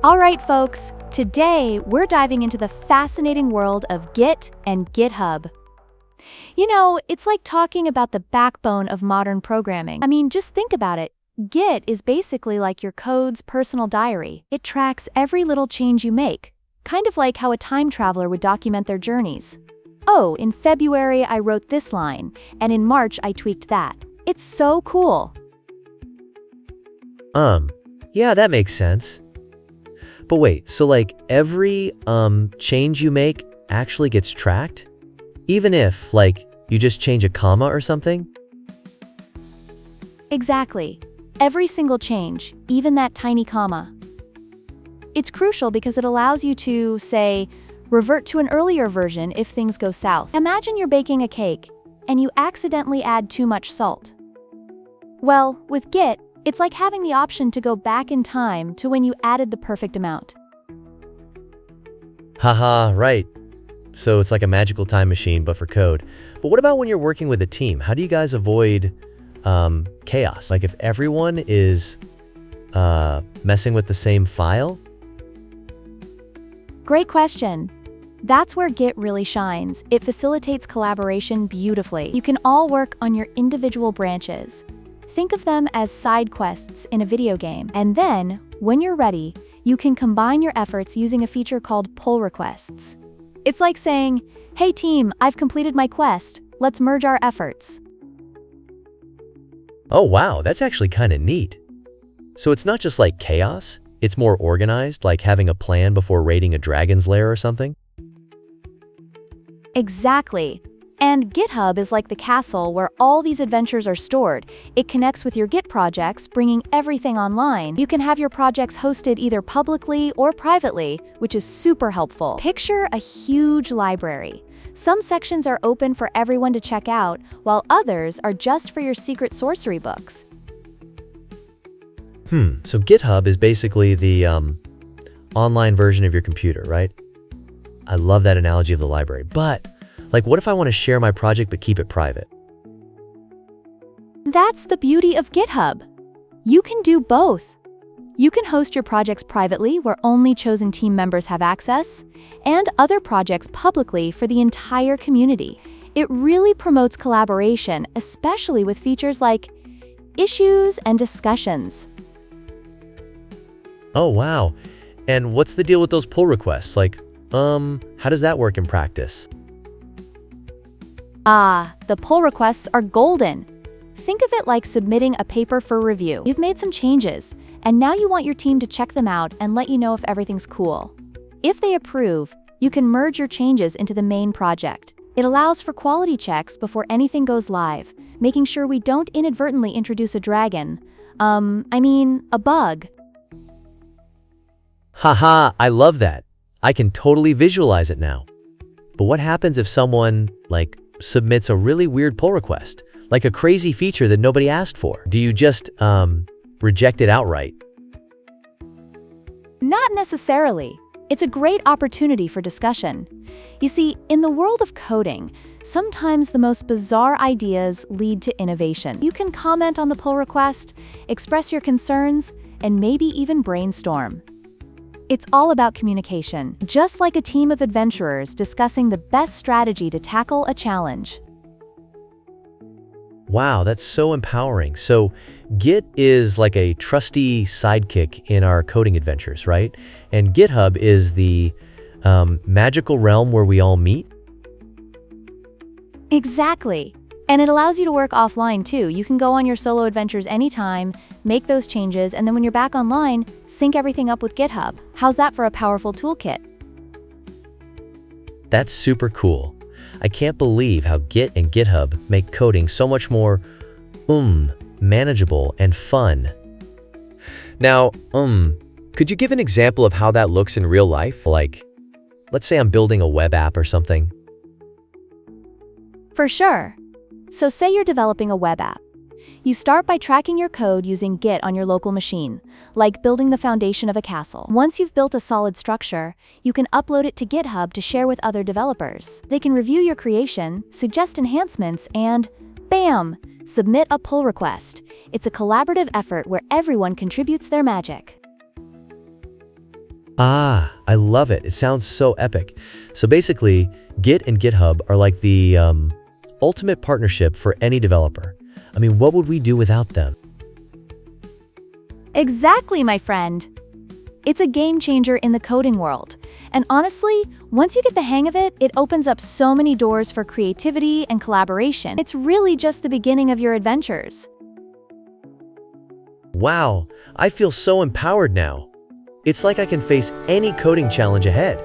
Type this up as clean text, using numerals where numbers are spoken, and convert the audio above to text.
All right, folks, today we're diving into the fascinating world of Git and GitHub. You know, it's like talking about the backbone of modern programming. I mean, just think about it. Git is basically like your code's personal diary. It tracks every little change you make, kind of like how a time traveler would document their journeys. Oh, in February I wrote this line, and in March I tweaked that. It's so cool. Yeah, that makes sense. But wait, so like every change you make actually gets tracked? Even if, like, you just change a comma or something? Exactly. Every single change, even that tiny comma. It's crucial because it allows you to, say, revert to an earlier version if things go south. Imagine you're baking a cake, and you accidentally add too much salt. Well, with Git, it's like having the option to go back in time to when you added the perfect amount. Haha, right. So it's like a magical time machine, but for code. But what about when you're working with a team? How do you guys avoid chaos? Like if everyone is messing with the same file? Great question. That's where Git really shines. It facilitates collaboration beautifully. You can all work on your individual branches. Think of them as side quests in a video game. And then, when you're ready, you can combine your efforts using a feature called pull requests. It's like saying, "Hey team, I've completed my quest. Let's merge our efforts." Oh wow, that's actually kind of neat. So it's not just like chaos, it's more organized, like having a plan before raiding a dragon's lair or something? Exactly. And GitHub is like the castle where all these adventures are stored. It connects with your Git projects, bringing everything online. You can have your projects hosted either publicly or privately, which is super helpful. Picture a huge library. Some sections are open for everyone to check out, while others are just for your secret sorcery books. So GitHub is basically the online version of your computer, right? I love that analogy of the library, but like, what if I want to share my project but keep it private? That's the beauty of GitHub. You can do both. You can host your projects privately where only chosen team members have access, and other projects publicly for the entire community. It really promotes collaboration, especially with features like issues and discussions. Oh, wow. And what's the deal with those pull requests? Like, how does that work in practice? The pull requests are golden. Think of it like submitting a paper for review. You've made some changes, and now you want your team to check them out and let you know if everything's cool. If they approve, you can merge your changes into the main project. It allows for quality checks before anything goes live, making sure we don't inadvertently introduce a dragon. A bug. Haha, I love that. I can totally visualize it now. But what happens if someone, like, submits a really weird pull request, like a crazy feature that nobody asked for? Do you just, reject it outright? Not necessarily. It's a great opportunity for discussion. You see, in the world of coding, sometimes the most bizarre ideas lead to innovation. You can comment on the pull request, express your concerns, and maybe even brainstorm. It's all about communication, just like a team of adventurers discussing the best strategy to tackle a challenge. Wow, that's so empowering. So Git is like a trusty sidekick in our coding adventures, right? And GitHub is the magical realm where we all meet? Exactly. And it allows you to work offline too. You can go on your solo adventures anytime, make those changes, and then when you're back online, sync everything up with GitHub. How's that for a powerful toolkit? That's super cool. I can't believe how Git and GitHub make coding so much more, manageable and fun. Now, could you give an example of how that looks in real life? Like, let's say I'm building a web app or something. For sure. So say you're developing a web app. You start by tracking your code using Git on your local machine, like building the foundation of a castle. Once you've built a solid structure, you can upload it to GitHub to share with other developers. They can review your creation, suggest enhancements, and bam! Submit a pull request. It's a collaborative effort where everyone contributes their magic. Ah, I love it. It sounds so epic. So basically, Git and GitHub are like the ultimate partnership for any developer. I mean, what would we do without them? Exactly, my friend. It's a game changer in the coding world. And honestly, once you get the hang of it, it opens up so many doors for creativity and collaboration. It's really just the beginning of your adventures. Wow, I feel so empowered now. It's like I can face any coding challenge ahead.